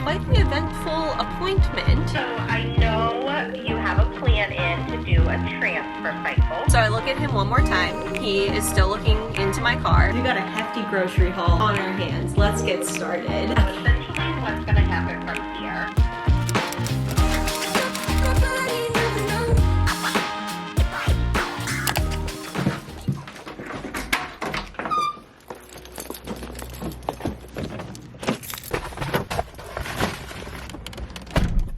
quite the eventful appointment. So I know you have a plan in to do a transfer cycle. So I look at him one more time. He is still looking into my car. We got a hefty grocery haul on our hands. Let's get started. Essentially, what's going to happen from here?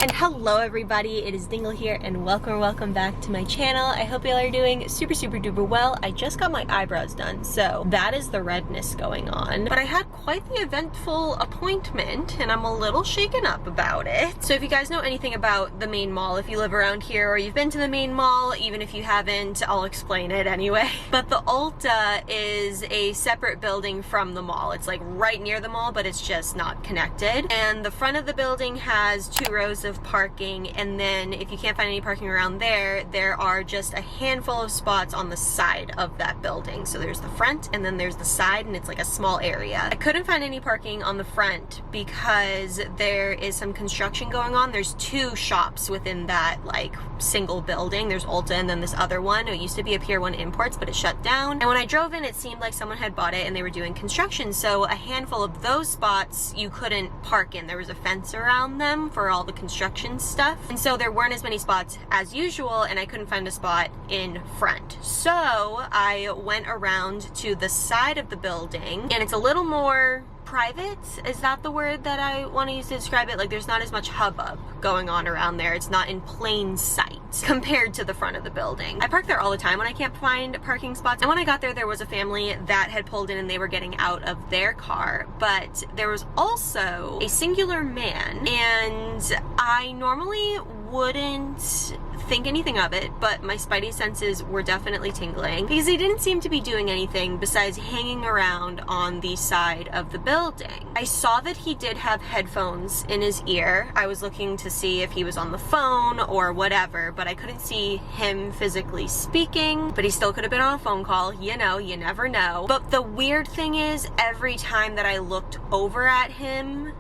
And hello everybody, it is Dingle here and welcome back to my channel. I hope y'all are doing super duper well. I just got my eyebrows done, so that is the redness going on. But I had quite the eventful appointment and I'm a little shaken up about it. So if you guys know anything about the main mall, if you live around here or you've been to the main mall, even if you haven't, I'll explain it anyway. But the Ulta is a separate building from the mall. It's like right near the mall, but it's just not connected. And the front of the building has 2 rows of parking, and then if you can't find any parking around there, there are just a handful of spots on the side of that building. So there's the front and then there's the side, and it's like a small area. I couldn't find any parking on the front because there is some construction going on. There's 2 shops within that like single building. There's Ulta and then this other one. It used to be a Pier 1 Imports, but it shut down. And when I drove in, it seemed like someone had bought it and they were doing construction. So a handful of those spots you couldn't park in. There was a fence around them for all the construction stuff. And so there weren't as many spots as usual, and I couldn't find a spot in front. So I went around to the side of the building, and it's a little more private. Is that the word that I want to use to describe it? Like, there's not as much hubbub going on around there. It's not in plain sight compared to the front of the building. I park there all the time when I can't find parking spots. And when I got there, there was a family that had pulled in and they were getting out of their car, but there was also a singular man, and I normally wouldn't think anything of it, but my spidey senses were definitely tingling because he didn't seem to be doing anything besides hanging around on the side of the building. I saw that he did have headphones in his ear. I was looking to see if he was on the phone or whatever, but I couldn't see him physically speaking, but he still could have been on a phone call. You know, you never know. But the weird thing is, every time that I looked over at him,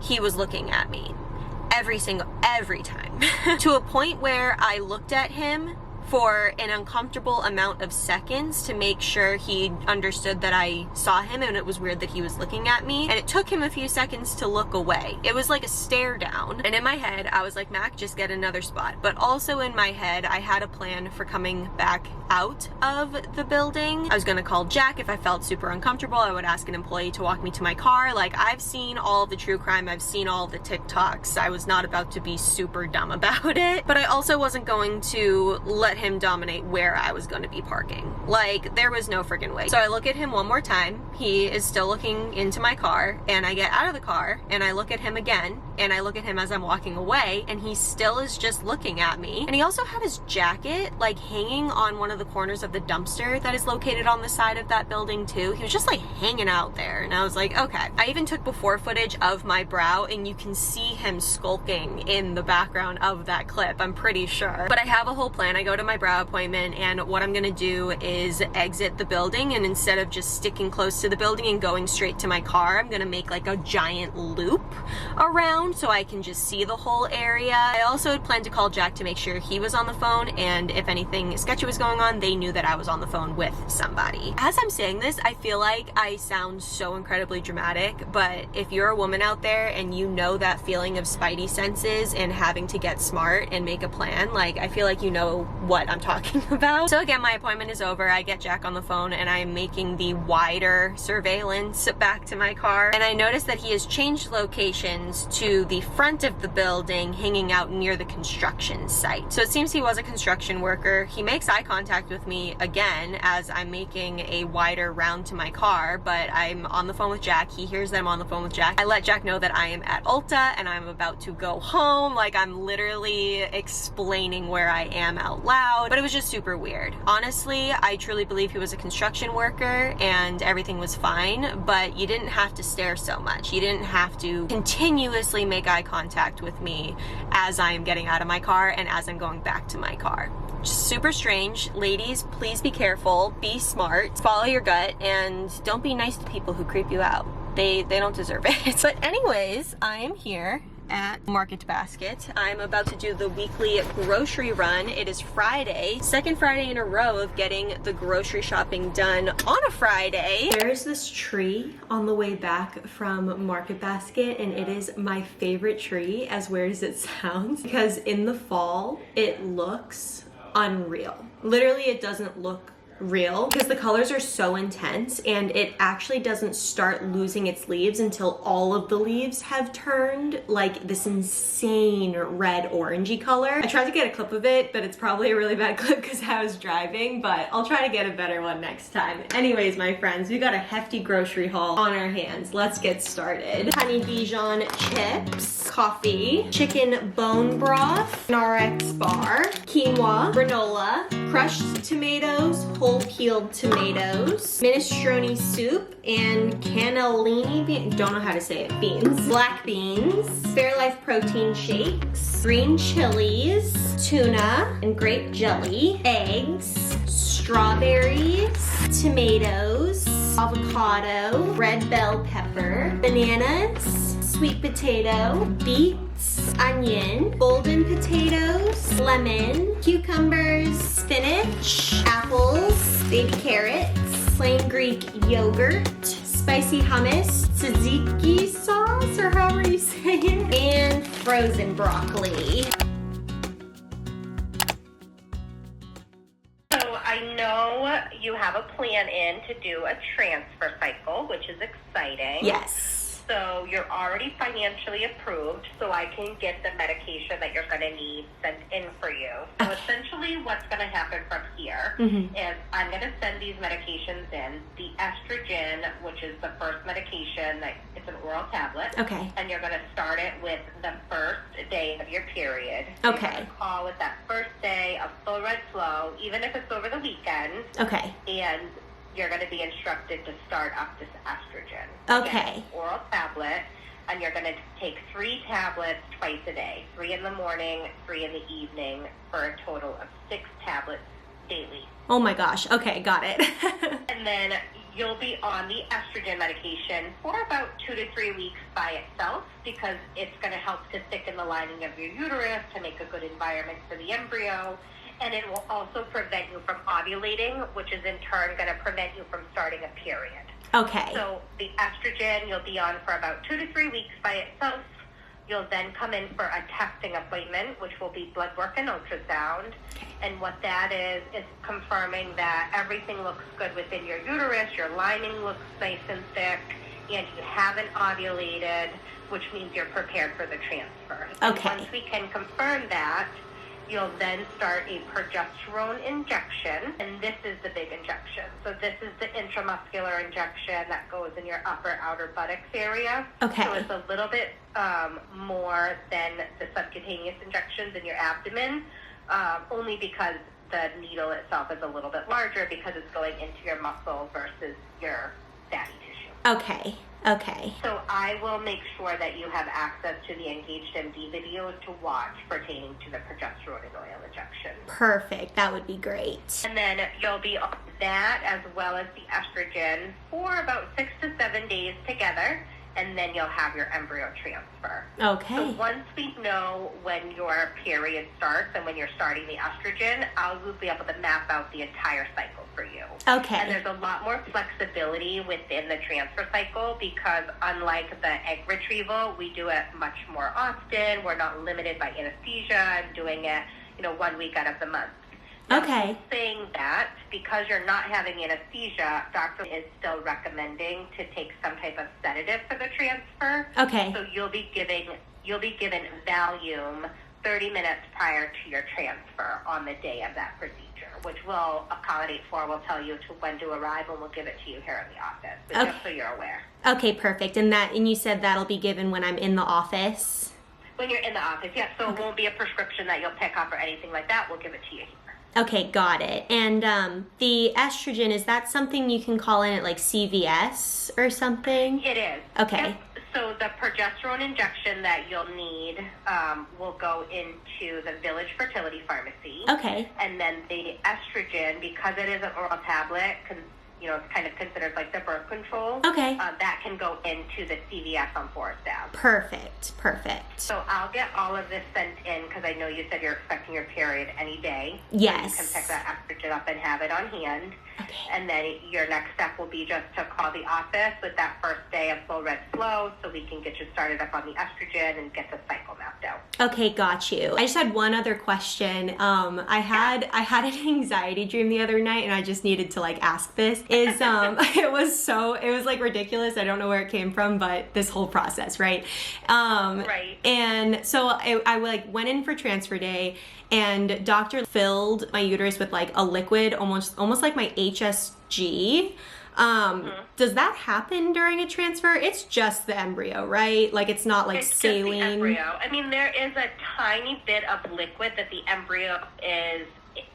he was looking at me. Every time. To a point where I looked at him for an uncomfortable amount of seconds to make sure he understood that I saw him, and it was weird that he was looking at me, and it took him a few seconds to look away. It was like a stare down, and in my head I was like, Mac, just get another spot. But also in my head I had a plan for coming back out of the building. I was gonna call Jack. If I felt super uncomfortable, I would ask an employee to walk me to my car. Like, I've seen all the true crime, I've seen all the TikToks. I was not about to be super dumb about it, but I also wasn't going to let him dominate where I was going to be parking. Like, there was no freaking way. So I look at him one more time. He is still looking into my car, and I get out of the car and I look at him again, and I look at him as I'm walking away, and he still is just looking at me. And he also had his jacket like hanging on one of the corners of the dumpster that is located on the side of that building too. He was just like hanging out there, and I was like, okay. I even took before footage of my brow, and you can see him skulking in the background of that clip, I'm pretty sure. But I have a whole plan. I go to my brow appointment, and what I'm gonna do is exit the building, and instead of just sticking close to the building and going straight to my car, I'm gonna make like a giant loop around so I can just see the whole area. I also had planned to call Jack to make sure he was on the phone, and if anything sketchy was going on, they knew that I was on the phone with somebody. As I'm saying this, I feel like I sound so incredibly dramatic, but if you're a woman out there and you know that feeling of spidey senses and having to get smart and make a plan, like, I feel like you know what I'm talking about. So again, my appointment is over. I get Jack on the phone and I'm making the wider surveillance back to my car, and I notice that he has changed locations to the front of the building, hanging out near the construction site. So it seems he was a construction worker. He makes eye contact with me again as I'm making a wider round to my car, but I'm on the phone with Jack. He hears that I'm on the phone with Jack. I let Jack know that I am at Ulta and I'm about to go home. Like, I'm literally explaining where I am out loud, but it was just super weird. Honestly, I truly believe he was a construction worker and everything was fine, but you didn't have to stare so much. You didn't have to continuously make eye contact with me as I'm getting out of my car and as I'm going back to my car. Just super strange. Ladies, please be careful, be smart, follow your gut, and don't be nice to people who creep you out. They don't deserve it. But anyways, I am here at Market Basket. I'm about to do the weekly grocery run. It is Friday, second Friday in a row of getting the grocery shopping done on a Friday. There's this tree on the way back from Market Basket, and it is my favorite tree, as weird as it sounds, because in the fall, it looks unreal. Literally, it doesn't look real because the colors are so intense, and it actually doesn't start losing its leaves until all of the leaves have turned like this insane red orangey color. I tried to get a clip of it, but it's probably a really bad clip because I was driving, but I'll try to get a better one next time. Anyways, my friends, we got a hefty grocery haul on our hands. Let's get started. Honey Dijon chips, coffee, chicken bone broth, an RX bar, quinoa, granola, crushed tomatoes, whole peeled tomatoes, minestrone soup, and cannellini beans, don't know how to say it, beans, black beans, Fairlife protein shakes, green chilies, tuna, and grape jelly, eggs, strawberries, tomatoes, avocado, red bell pepper, bananas, sweet potato, beets, onion, golden potatoes, lemon, cucumbers, spinach, apples, baby carrots, plain Greek yogurt, spicy hummus, tzatziki sauce, or however you say it, and frozen broccoli. So I know you have a plan in to do a transfer cycle, which is exciting. Yes. So you're already financially approved, so I can get the medication that you're going to need sent in for you. So essentially what's going to happen from here is I'm going to send these medications in. The estrogen, which is the first medication, that it's an oral tablet. Okay. And you're going to start it with the first day of your period. Okay. You're going to call with that first day of full red flow, even if it's over the weekend. Okay. And you're going to be instructed to start up this estrogen. Okay. Again, oral tablet, and you're going to take 3 tablets twice a day, 3 in the morning, 3 in the evening, for a total of 6 tablets daily. Oh my gosh. Okay, got it. And then you'll be on the estrogen medication for about 2 to 3 weeks by itself, because it's going to help to thicken the lining of your uterus to make a good environment for the embryo. And it will also prevent you from ovulating, which is in turn going to prevent you from starting a period. Okay. So the estrogen you'll be on for about 2 to 3 weeks by itself. You'll then come in for a testing appointment, which will be blood work and ultrasound. And what that is confirming that everything looks good within your uterus, your lining looks nice and thick, and you haven't ovulated, which means you're prepared for the transfer. Okay. And once we can confirm that, you'll then start a progesterone injection, and this is the big injection. So this is the intramuscular injection that goes in your upper outer buttocks area. Okay. So it's a little bit more than the subcutaneous injections in your abdomen, only because the needle itself is a little bit larger because it's going into your muscle versus your fatty tissue. Okay. Okay. So I will make sure that you have access to the Engaged MD videos to watch pertaining to the progesterone and oil injection. Perfect. That would be great. And then you'll be on that as well as the estrogen for about 6 to 7 days together, and then you'll have your embryo transfer. Okay. So once we know when your period starts and when you're starting the estrogen, I will be able to map out the entire cycle for you. Okay. And there's a lot more flexibility within the transfer cycle because unlike the egg retrieval, we do it much more often. We're not limited by anesthesia and doing it, 1 week out of the month. Okay. Saying that, because you're not having anesthesia, doctor is still recommending to take some type of sedative for the transfer. Okay. So you'll be given Valium 30 minutes prior to your transfer on the day of that procedure, which we'll accommodate for. We'll tell you to when to arrive, and we'll give it to you here in the office. But okay. Just so you're aware. Okay, perfect. And you said that'll be given when I'm in the office? When you're in the office, yes. So It won't be a prescription that you'll pick up or anything like that. We'll give it to you here. Okay, got it. And the estrogen, is that something you can call in at like CVS or something? It is. Okay. Yep. So the progesterone injection that you'll need will go into the Village Fertility Pharmacy. Okay. And then the estrogen, because it is an oral tablet, you know, it's kind of considered like the birth control. Okay. That can go into the CVS on Forest Ave. Perfect. So I'll get all of this sent in because I know you said you're expecting your period any day. Yes. So you can pick that estrogen up and have it on hand. Okay. And then your next step will be just to call the office with that first day of full red flow so we can get you started up on the estrogen and get the cycle mapped out. Okay, got you. I just had one other question. I had an anxiety dream the other night and I just needed to like ask this. It was like ridiculous. I don't know where it came from, but this whole process, right? Right. And so I like went in for transfer day and doctor filled my uterus with like a liquid, almost like my HSG. Does that happen during a transfer? It's just the embryo, right? Like it's not like saline. Just the embryo. I mean, there is a tiny bit of liquid that the embryo is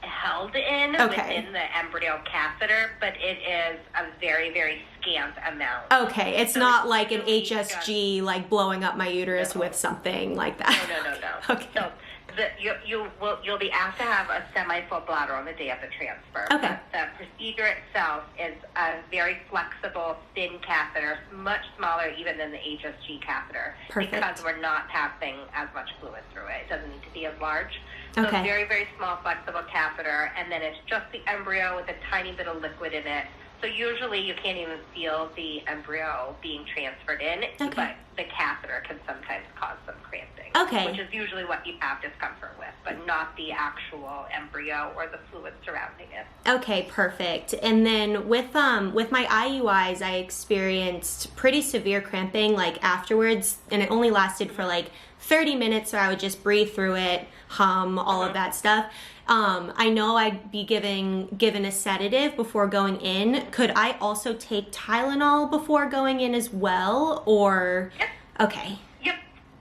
held in within the embryo catheter, but it is a very, very scant amount. Okay, it's not like an HSG like blowing up my uterus with something like that. No. Okay. So you'll be asked to have a semi-full bladder on the day of the transfer. Okay. The procedure itself is a very flexible, thin catheter, much smaller even than the HSG catheter. Perfect. Because we're not passing as much fluid through it. It doesn't need to be as large. So Okay. very, very small, flexible catheter, and then it's just the embryo with a tiny bit of liquid in it. So usually you can't even feel the embryo being transferred in, but the catheter can sometimes cause some cramping. Okay. Which is usually what you have discomfort with, but not the actual embryo or the fluid surrounding it. Okay, perfect. And then with my IUIs, I experienced pretty severe cramping like afterwards, and it only lasted for like 30 minutes, so I would just breathe through it, hum, all of that stuff. I know I'd be given a sedative before going in. Could I also take Tylenol before going in as well, or? Yep. Okay. Yep.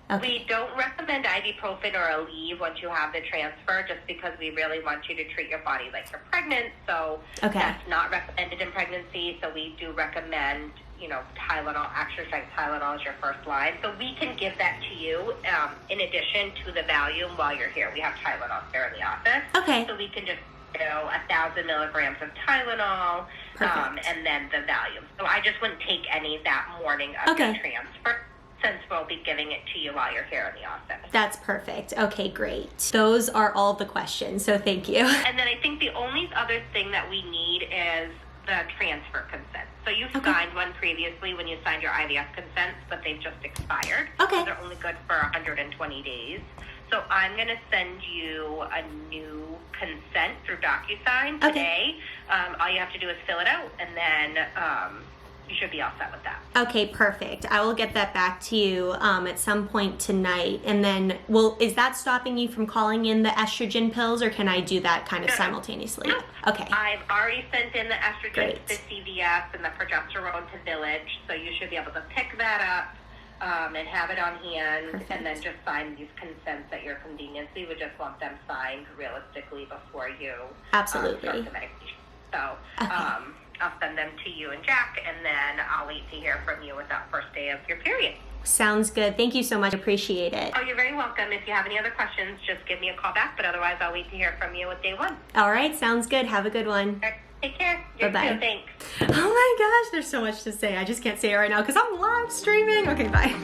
Okay. We don't recommend ibuprofen or Aleve once you have the transfer, just because we really want you to treat your body like you're pregnant. So that's not recommended in pregnancy. So we do recommend, you know, Tylenol, extra strength Tylenol is your first line. So we can give that to you in addition to the Valium while you're here. We have Tylenol here in the office. Okay. So we can just, 1,000 milligrams of Tylenol and then the Valium. So I just wouldn't take any that morning of your transfer, since we'll be giving it to you while you're here in the office. That's perfect. Okay, great. Those are all the questions, so thank you. And then I think the only other thing that we need is the transfer consent. So you signed one previously when you signed your IVF consents, but they've just expired. Okay. So they're only good for 120 days. So I'm going to send you a new consent through DocuSign today. All you have to do is fill it out, and then you should be all set with that. Okay, perfect. I will get that back to you at some point tonight. And then, is that stopping you from calling in the estrogen pills, or can I do that kind of simultaneously? No. Okay. I've already sent in the estrogen to CVS and the progesterone to Village, so you should be able to pick that up and have it on hand, and then just sign these consents at your convenience. We would just want them signed realistically before you start the medication. So I'll send them to you and Jack, and then I'll wait to hear from you with that first day of your period. Sounds good. Thank you so much. Appreciate it. Oh, you're very welcome. If you have any other questions, just give me a call back, but otherwise I'll wait to hear from you with day one. All right, sounds good. Have a good one. All right, take care. Bye-bye. Thanks. Oh my gosh, there's so much to say. I just can't say it right now because I'm live streaming. Okay, bye.